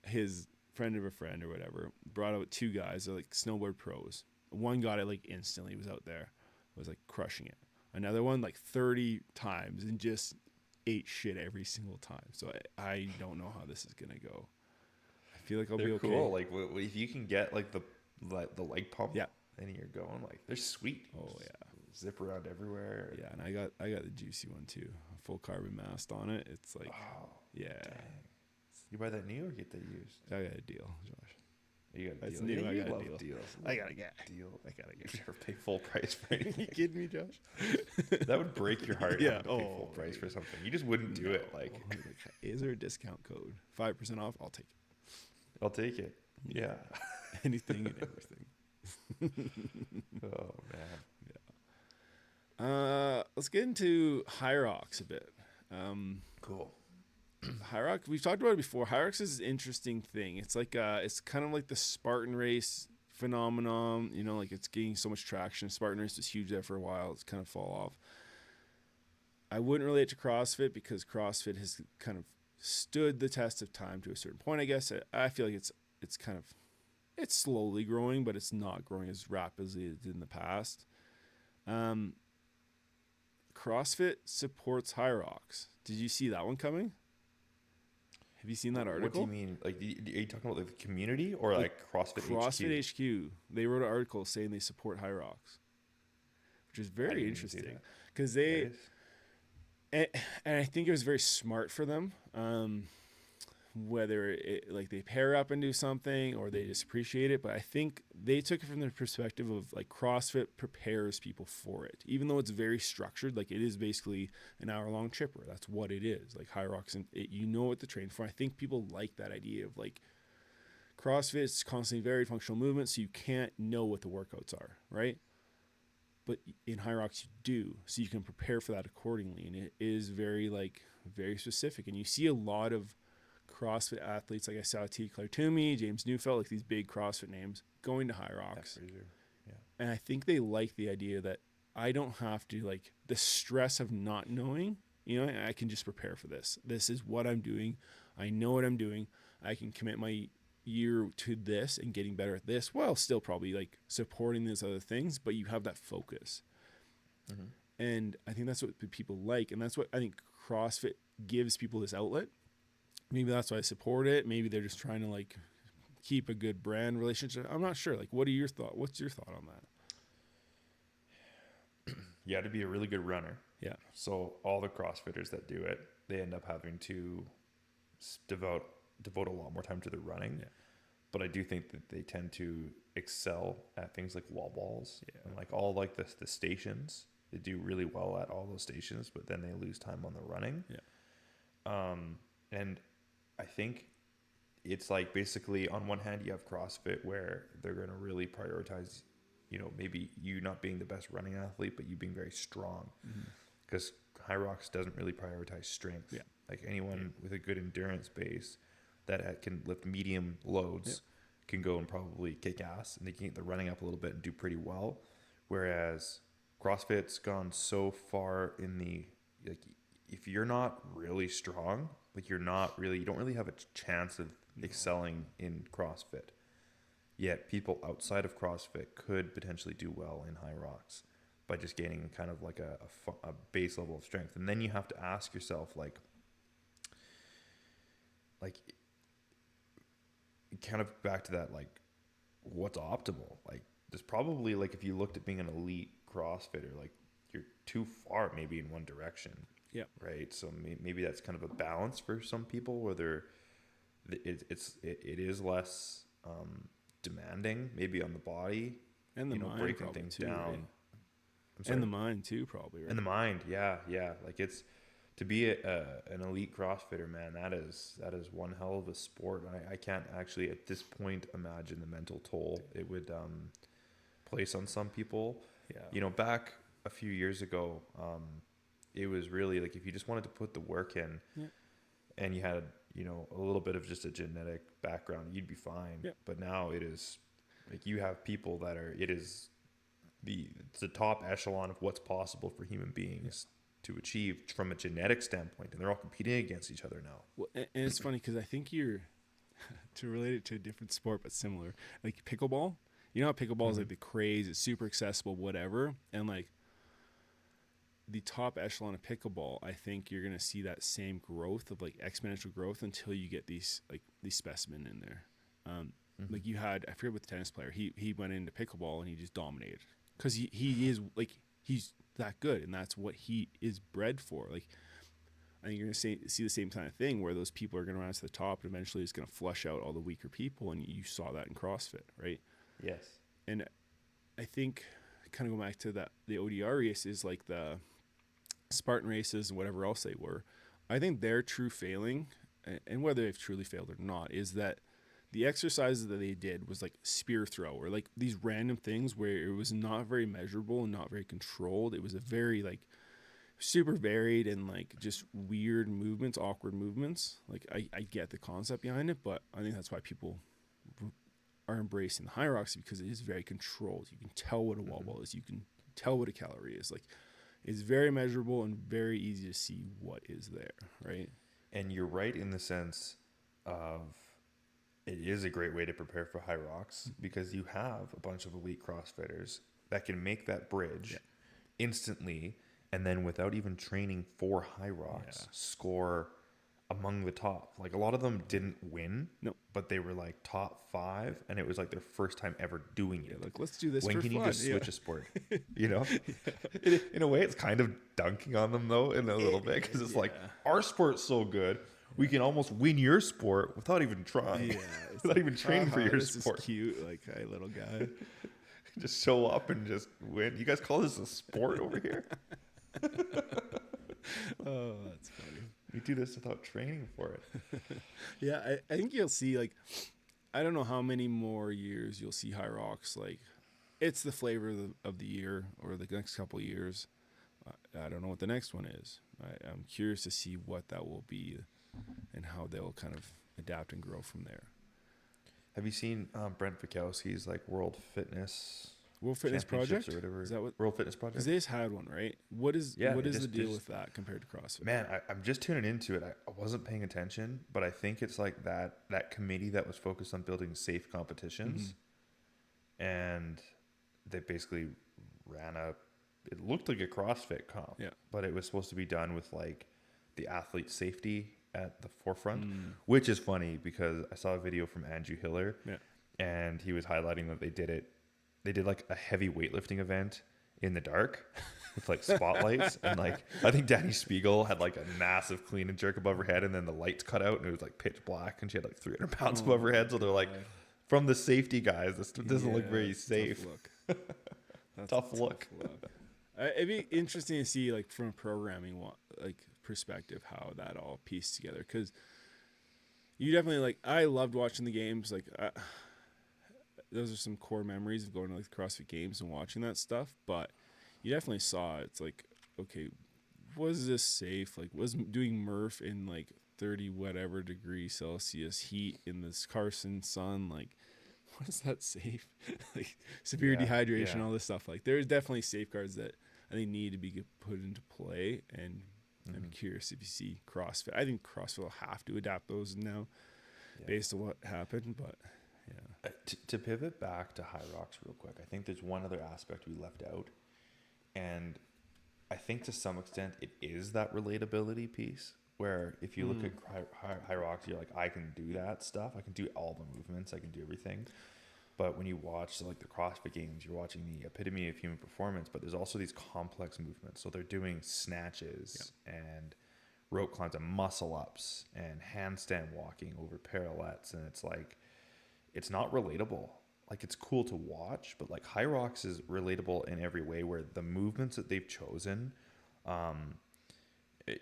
his friend of a friend or whatever brought out 2 guys, they're like snowboard pros. One got it like instantly, was out there, was like crushing it. Another one like 30 times and just ate shit every single time. So I don't know how this is gonna go. I feel like I'll they're be okay. cool. Like if you can get like the leg pump, Yeah. and you're going like they're sweet. Oh yeah. Zip around everywhere. Yeah, and I got the juicy one too. A full carbon mast on it. It's like, Oh, yeah. dang. You buy that new or get that used? I got a deal, Josh. You got a That's deal. new. Yeah, I you got a love deal. deals. I gotta get deal. I gotta You get. never pay full price for You anything. kidding me, Josh? That would break your heart. Yeah. Having to pay full price for something. You just wouldn't do it. Like, is there a discount code? 5% off. I'll take it. I'll take it. Yeah. Anything and everything. Oh man. Let's get into Hyrox a bit. Cool. Hyrox, we've talked about it before. Hyrox is an interesting thing. It's like it's kind of like the Spartan race phenomenon. You know, like it's gaining so much traction. Spartan race was huge there for a while. It's kind of fall off. I wouldn't relate to CrossFit because CrossFit has kind of stood the test of time to a certain point. I guess I feel like it's kind of it's slowly growing, but it's not growing as rapidly as it did in the past. CrossFit supports Hyrox. Did you see that one coming? Have you seen that article? What do you mean? Like, are you talking about like the community or like CrossFit HQ? CrossFit HQ. They wrote an article saying they support Hyrox, which is very interesting because they, and I think it was very smart for them. Whether it like they pair up and do something or they just appreciate it, but I think they took it from the perspective of like CrossFit prepares people for it, even though it's very structured. Like it is basically an hour-long chipper. That's what it is. Like Hyrox, and you know what to train for. I think people like that idea of like CrossFit is constantly varied functional movement, so you can't know what the workouts are, right? But in Hyrox you do, so you can prepare for that accordingly, and it is very specific. And you see a lot of CrossFit athletes, like I saw T. Claire Toomey, James Neufeld, like these big CrossFit names going to Hyrox. Yeah. And I think they like the idea that I don't have to like the stress of not knowing, you know, I can just prepare for this. This is what I'm doing. I know what I'm doing. I can commit my year to this and getting better at this while still probably like supporting these other things, but you have that focus. Mm-hmm. And I think that's what people like. And that's what I think CrossFit gives people, this outlet. Maybe that's why I support it. Maybe they're just trying to like keep a good brand relationship. I'm not sure. Like, what's your thought on that? You have to be a really good runner. Yeah. So all the CrossFitters that do it, they end up having to devote a lot more time to the running. Yeah. But I do think that they tend to excel at things like wall balls and like all like the stations. They do really well at all those stations, but then they lose time on the running. Yeah. And I think it's like basically on one hand you have CrossFit where they're going to really prioritize, you know, maybe you not being the best running athlete, but you being very strong, because Hyrox doesn't really prioritize strength. Yeah. Like anyone with a good endurance base that can lift medium loads can go and probably kick ass, and they can get the running up a little bit and do pretty well. Whereas CrossFit's gone so far in the, like, if you're not really strong, like you don't really have a chance of excelling in CrossFit. Yet people outside of CrossFit could potentially do well in Hyrox by just gaining kind of like a base level of strength. And then you have to ask yourself like kind of back to that, like what's optimal? Like there's probably, like, if you looked at being an elite CrossFitter, like you're too far maybe in one direction. Yeah. Right. So maybe that's kind of a balance for some people where it is less demanding maybe on the body And the mind, breaking things too, down. Right? And the mind too, probably. Right? And the mind. Yeah. Like it's to be an elite CrossFitter, man. That is one hell of a sport. I can't actually at this point imagine the mental toll it would place on some people. Yeah. Back a few years ago, it was really like if you just wanted to put the work in and you had, a little bit of just a genetic background, you'd be fine. Yeah. But now it is like you have people that it is the top echelon of what's possible for human beings to achieve from a genetic standpoint, and they're all competing against each other now. Well, and it's funny because I think you're to relate it to a different sport but similar, like pickleball. You know how pickleball is like the craze, it's super accessible, whatever, and like the top echelon of pickleball, I think you're gonna see that same growth of like exponential growth until you get these specimen in there. Like you had, I forget what the tennis player, he went into pickleball and he just dominated because he is like he's that good and that's what he is bred for. Like I think you're gonna see the same kind of thing where those people are gonna rise to the top and eventually it's gonna flush out all the weaker people, and you saw that in CrossFit, right? Yes. And I think kind of go back to that the ODR race is like the Spartan races and whatever else they were. I think their true failing, and whether they've truly failed or not, is that the exercises that they did was like spear throw or like these random things where it was not very measurable and not very controlled. It was a very like super varied and like just weird movements, awkward movements. Like I get the concept behind it, but I think that's why people are embracing the Hyrox, because it is very controlled. You can tell what a wall ball is. You can tell what a calorie is. Like it's very measurable and very easy to see what is there, right? And you're right in the sense of it is a great way to prepare for Hyrox because you have a bunch of elite CrossFitters that can make that bridge instantly, and then without even training for Hyrox, score among the top. Like a lot of them didn't win, but they were like top 5, and it was like their first time ever doing it. Like let's do this. When for can fun? you just switch a sport? You know, in a way, it's kind of dunking on them though, in a little bit, because it's like our sport's so good. We can almost win your sport without even trying, without even training for your sport. This is cute, like hey, little guy. Just show up and just win. You guys call this a sport over here? Oh, that's funny. We do this without training for it. Yeah, I think you'll see, like, I don't know how many more years you'll see Hyrox. Like, it's the flavor of the year or the next couple of years. I don't know what the next one is. I'm curious to see what that will be and how they'll kind of adapt and grow from there. Have you seen Brent Fikowski's like World Fitness Project or whatever? Is that what World Fitness Project? Because they just had one, right? What is the deal with that compared to CrossFit? Man, I'm just tuning into it. I wasn't paying attention, but I think it's like that committee that was focused on building safe competitions, and they basically ran it looked like a CrossFit comp, but it was supposed to be done with like the athlete safety at the forefront, which is funny because I saw a video from Andrew Hiller, and he was highlighting that they did like a heavy weightlifting event in the dark with like spotlights, and like I think Danny Spiegel had like a massive clean and jerk above her head, and then the lights cut out and it was like pitch black, and she had like 300 pounds above her head. So they're like, from the safety guys, this doesn't look very safe. Tough look. It'd be interesting to see, like, from a programming perspective, how that all pieced together, because you definitely, like, I loved watching the games. Like, those are some core memories of going to like the CrossFit Games and watching that stuff. But you definitely saw it's like, okay, was this safe? Like, was doing Murph in like 30 whatever degrees Celsius heat in this Carson sun, like, what is that safe? Like severe dehydration, all this stuff. Like, there's definitely safeguards that I think need to be put into play, and I'm curious if you see CrossFit. I think CrossFit will have to adapt those now based on what happened, but to pivot back to Hyrox real quick, I think there's one other aspect we left out, and I think to some extent it is that relatability piece, where if you look at Hyrox, you're like, I can do that stuff. I can do all the movements. I can do everything. But when you watch like the CrossFit Games, you're watching the epitome of human performance, but there's also these complex movements. So they're doing snatches and rope climbs and muscle ups and handstand walking over parallettes. And it's like, it's not relatable. Like, it's cool to watch, but like Hyrox is relatable in every way, where the movements that they've chosen,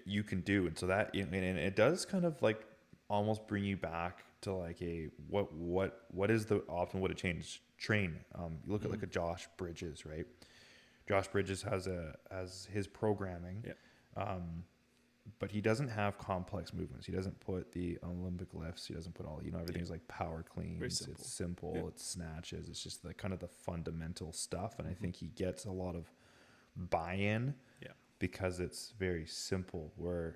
you can do. And so that, and it does kind of like almost bring you back to like what is the optimal way to train. You look at like a Josh Bridges, right? Josh Bridges has his programming but he doesn't have complex movements. He doesn't put the Olympic lifts. He doesn't put all, everything's like power cleans. Simple. It's simple. Yeah. It's snatches. It's just the kind of the fundamental stuff. And I think he gets a lot of buy-in because it's very simple where,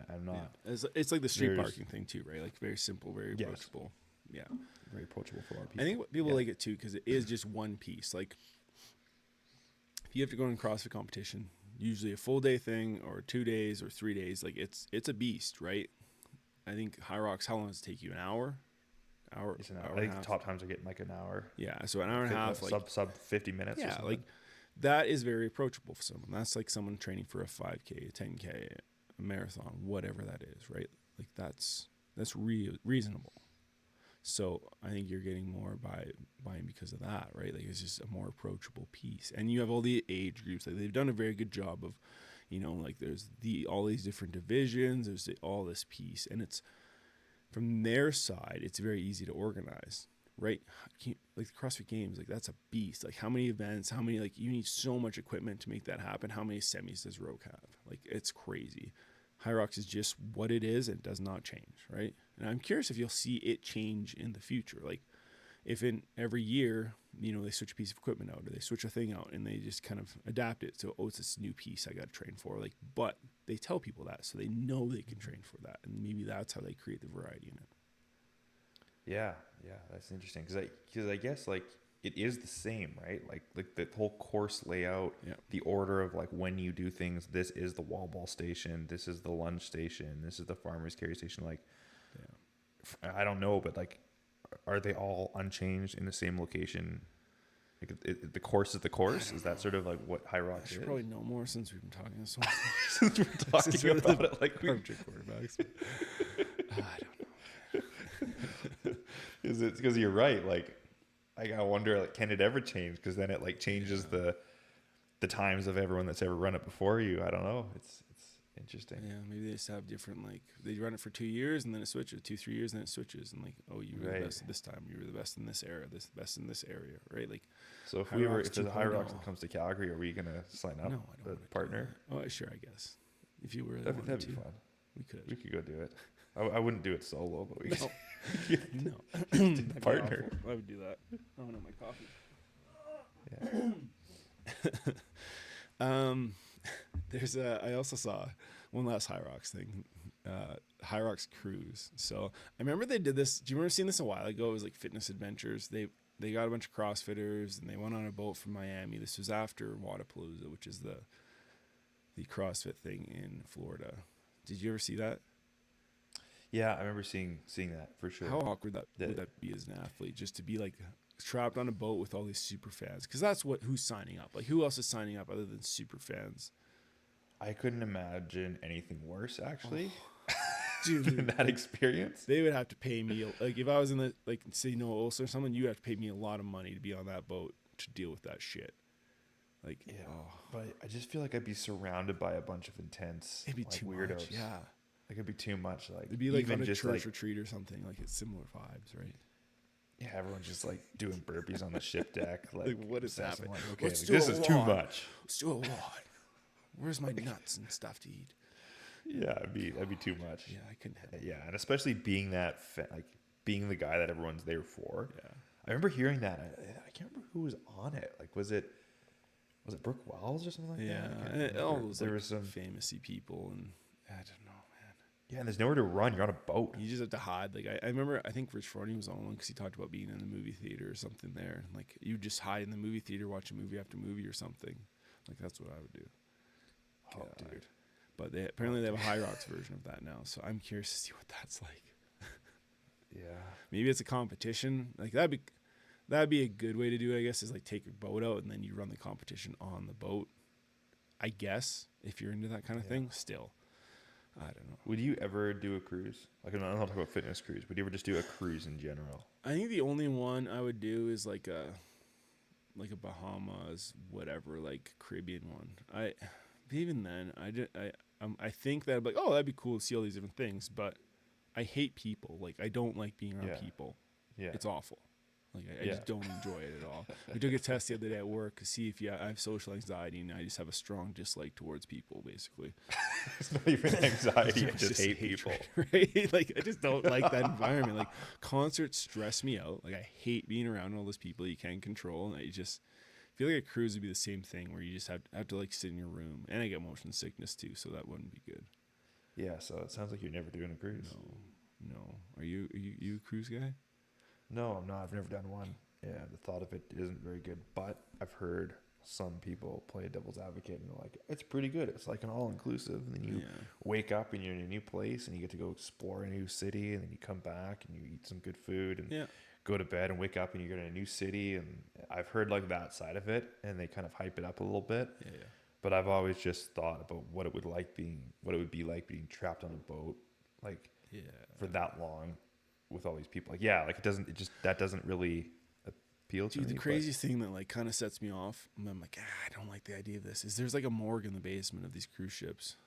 I'm not. Yeah. It's like the street parking thing too, right? Like very simple, very approachable. Yeah. Very approachable for a lot of people. I think what people like it too, because it is just one piece. Like if you have to go in CrossFit competition, usually a full day thing or 2 days or 3 days, like it's a beast, right? I think Hyrox, how long does it take you? An hour? It's an hour. I think the top times are getting like an hour. Yeah, so an hour and a half, like sub 50 minutes. Yeah, like that is very approachable for someone. That's like someone training for a 5K, a 10K, a marathon, whatever that is, right? Like that's reasonable. So I think you're getting more buying because of that, right? Like it's just a more approachable piece, and you have all the age groups. Like they've done a very good job of, like there's all these different divisions. There's all this piece, and it's from their side. It's very easy to organize, right? Like the CrossFit Games, like that's a beast. Like how many events? How many? Like you need so much equipment to make that happen. How many semis does Rogue have? Like it's crazy. Hyrox is just what it is and does not change, right? And I'm curious if you'll see it change in the future. Like if in every year, they switch a piece of equipment out or they switch a thing out and they just kind of adapt it. So, it's this new piece I got to train for. Like, but they tell people that so they know they can train for that. And maybe that's how they create the variety in it. Yeah, that's interesting because I guess like it is the same, right? Like the whole course layout, the order of like when you do things. This is the wall ball station. This is the lunge station. This is the farmer's carry station. Like, I don't know, but like, are they all unchanged in the same location? Like the course is the course. Is that sort of like what Hyrox is? Probably know more since we've been talking this one. Since we're talking about it, like we quarterbacks. I don't know. Is it because you're right? Like, I gotta wonder, like, can it ever change? Because then it like changes the times of everyone that's ever run it before you. I don't know. It's interesting. Yeah, maybe they just have different, like they run it for 2 years and then it switches, 2-3 years and then it switches, and like, oh, you were the best this time, you were the best in this era, the best in this area, right? Like, so if there's a Hyrox that comes to Calgary, are we gonna sign up? No, I don't. A partner? Oh, sure, I guess. If you were, that'd be fun. We could go do it. I wouldn't do it solo, but we could. No, partner. I would do that. Oh no, my coffee. Yeah. There's I also saw one last Hyrox thing, Hyrox cruise. So I remember they did this. Do you remember seeing this a while ago? It was like Fitness Adventures. They got a bunch of CrossFitters and they went on a boat from Miami. This was after Wadapalooza, which is the CrossFit thing in Florida. Did you ever see that? Yeah, I remember seeing that for sure. How awkward would that be as an athlete, just to be like trapped on a boat with all these super fans? Because that's who's signing up. Like, who else is signing up other than super fans? I couldn't imagine anything worse, actually. Dude, than that experience. They would have to pay me, like, if I was in the, like, say, Noah Olson or someone, you have to pay me a lot of money to be on that boat to deal with that shit. Like, but I just feel like I'd be surrounded by a bunch of intense, it'd be like, too weirdos. much, yeah. Like, it'd be too much. Like, it'd be like even on a just church retreat or something. Like, it's similar vibes, right? Yeah, everyone's just like doing burpees on the ship deck. Like, what is happening? Like, okay, like, this is too much. Let's do a lot. Where's my nuts and stuff to eat? Yeah, that'd be too much. Yeah, I couldn't have it. Yeah, and especially being that being the guy that everyone's there for. Yeah, I remember hearing that. I can't remember who was on it. Like, was it Brooke Wells or something like that? Yeah, all those there like, was some famousy people, and I don't know, man. Yeah, and there's nowhere to run. You're on a boat. You just have to hide. Like I remember, I think Rich Forney was on one because he talked about being in the movie theater or something there. Like you just hide in the movie theater, watch movie after movie or something. Like that's what I would do. Oh, dude. But apparently they have a Hyrox version of that now, so I'm curious to see what that's like. Yeah. Maybe it's a competition. Like that'd be a good way to do it, I guess, is like take your boat out and then you run the competition on the boat. I guess if you're into that kind of thing, still. I don't know. Would you ever do a cruise? Like, I'm not talking about fitness cruise. Would you ever just do a cruise in general? I think the only one I would do is like a Bahamas, whatever, like Caribbean one. Even then, I think that I'd be like, oh, that'd be cool to see all these different things, but I hate people. Like, I don't like being around people. Yeah. It's awful. Like I just don't enjoy it at all. I took a test the other day at work to see if I have social anxiety, and I just have a strong dislike towards people, basically. It's not even anxiety. I just hate people. Right? Like I just don't like that environment. Like concerts stress me out. Like I hate being around all those people you can't control, and I just feel like a cruise would be the same thing where you just have to like sit in your room, and I get motion sickness too, so that wouldn't be good. Yeah, so it sounds like you're never doing a cruise. No. Are you a cruise guy? No, I'm not. I've never done one. Yeah, the thought of it isn't very good. But I've heard some people play devil's advocate and they're like, it's pretty good. It's like an all-inclusive. And then you wake up and you're in a new place and you get to go explore a new city. And then you come back and you eat some good food and go to bed and wake up and you're in a new city. And I've heard like that side of it. And they kind of hype it up a little bit. Yeah. But I've always just thought about what it would be like being trapped on a boat, like for that long with all these people. Like, that doesn't really appeal to me. The craziest thing that like kind of sets me off, and I'm like, I don't like the idea of this, is there's like a morgue in the basement of these cruise ships.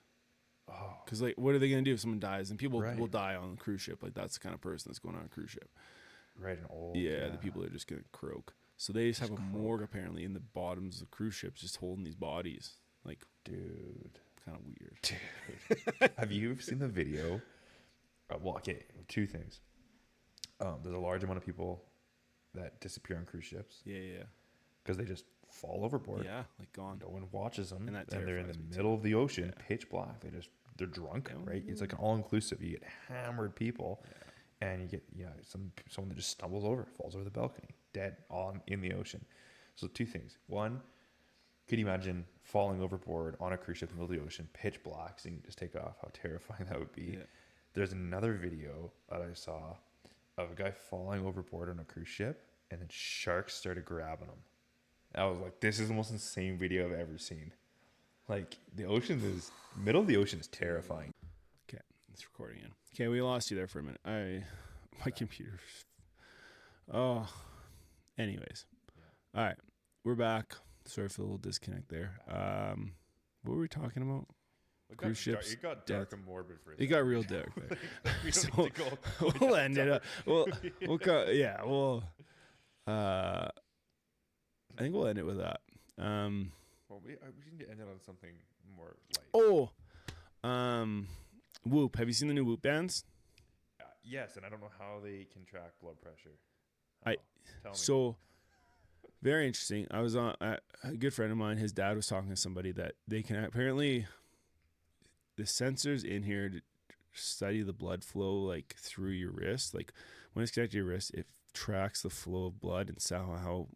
Oh. Because like, what are they going to do if someone dies? And people will die on the cruise ship. Like that's the kind of person that's going on a cruise ship. Right, an old. Yeah, the people are just going to croak. So they just have a morgue apparently in the bottoms of cruise ships, just holding these bodies. Like, dude, kind of weird. Dude, have you seen the video? Well, okay, two things. There's a large amount of people that disappear on cruise ships. Yeah. Because they just fall overboard. Yeah, like gone. No one watches them, and they're in the me middle of the ocean, pitch black. They're drunk, right? It's like an all inclusive. You get hammered people, and you get someone that just stumbles over, falls over the balcony, dead in the ocean. So two things. One, could you imagine falling overboard on a cruise ship in the middle of the ocean, pitch black, so you can just take off? How terrifying that would be. Yeah. There's another video that I saw of a guy falling overboard on a cruise ship, and then sharks started grabbing him. I was like, this is the most insane video I've ever seen. Like, middle of the ocean is terrifying. Okay, it's recording in. Okay, we lost you there for a minute. My computer. Oh, anyways. All right, we're back. Sorry for the little disconnect there. What were we talking about? Cruise ships. It got dark and morbid for a second. It got real dark there. So we'll end it up. I think we'll end it with that. Well, we need to end it on something more light. Whoop. Have you seen the new Whoop bands? Yes, and I don't know how they can track blood pressure. Tell me. So very interesting. I was on a good friend of mine. His dad was talking to somebody that they can apparently the sensors in here to study the blood flow like through your wrist. Like when it's connected to your wrist, it tracks the flow of blood and somehow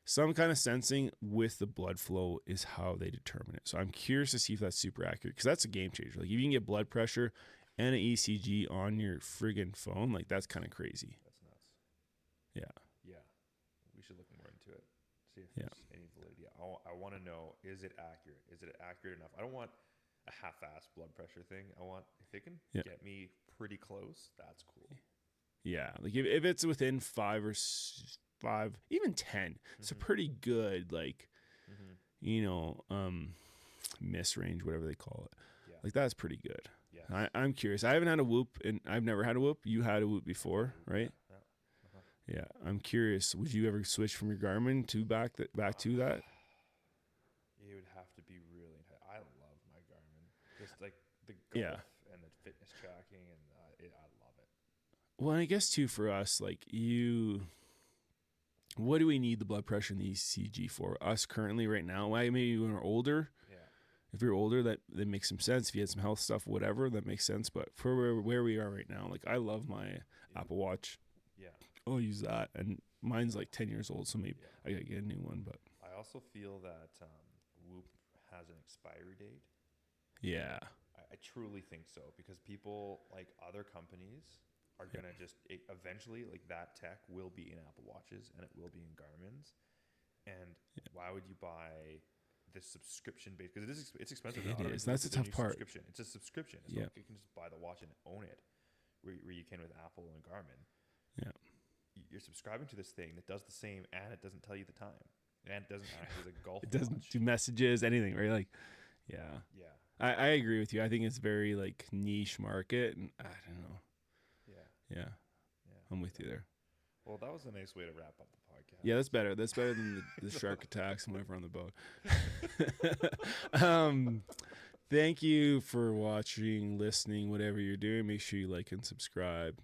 some kind of sensing with the blood flow is how they determine it. So I'm curious to see if that's super accurate because that's a game changer. Like if you can get blood pressure and an ECG on your friggin' phone, like that's kind of crazy. That's nuts. Yeah. We should look more into it. See if there's any validity. I want to know, is it accurate? Is it accurate enough? I don't want a half-assed blood pressure thing. I want, if it can get me pretty close, that's cool. Yeah. Like if it's within 5 or 5, even 10, it's a pretty good, like, miss range, whatever they call it. Yeah. Like that's pretty good. Yeah. I'm curious. I haven't had a Whoop and I've never had a Whoop. You had a Whoop before, right? Yeah, I'm curious. Would you ever switch from your Garmin to back to that? It would have to be really. I love my Garmin, just like the golf and the fitness tracking, and I love it. Well, I guess too for us, like what do we need the blood pressure and the ECG for? Us currently right now, why maybe when we're older. Yeah. If you're older, that makes some sense. If you had some health stuff, whatever, that makes sense. But for where we are right now, like I love my Apple Watch. Yeah. I'll use that, and mine's like 10 years old, so maybe I gotta get a new one. But I also feel that Whoop has an expiry date. Yeah, I truly think so because people like other companies are gonna just eventually like that tech will be in Apple Watches and it will be in Garmin's, and why would you buy this subscription base? Because it's expensive. It is. That's the tough part. It's a subscription. It's not like you can just buy the watch and own it, where you can with Apple and Garmin. Yeah. You're subscribing to this thing that does the same, and it doesn't tell you the time, and it doesn't act as a golf. It doesn't do messages, anything, right? Like, yeah. I agree with you. I think it's very like niche market, and I don't know. Yeah. I'm with you there. Well, that was a nice way to wrap up the podcast. Yeah, that's better. That's better than the shark attacks whenever on the boat. Thank you for watching, listening, whatever you're doing. Make sure you like and subscribe.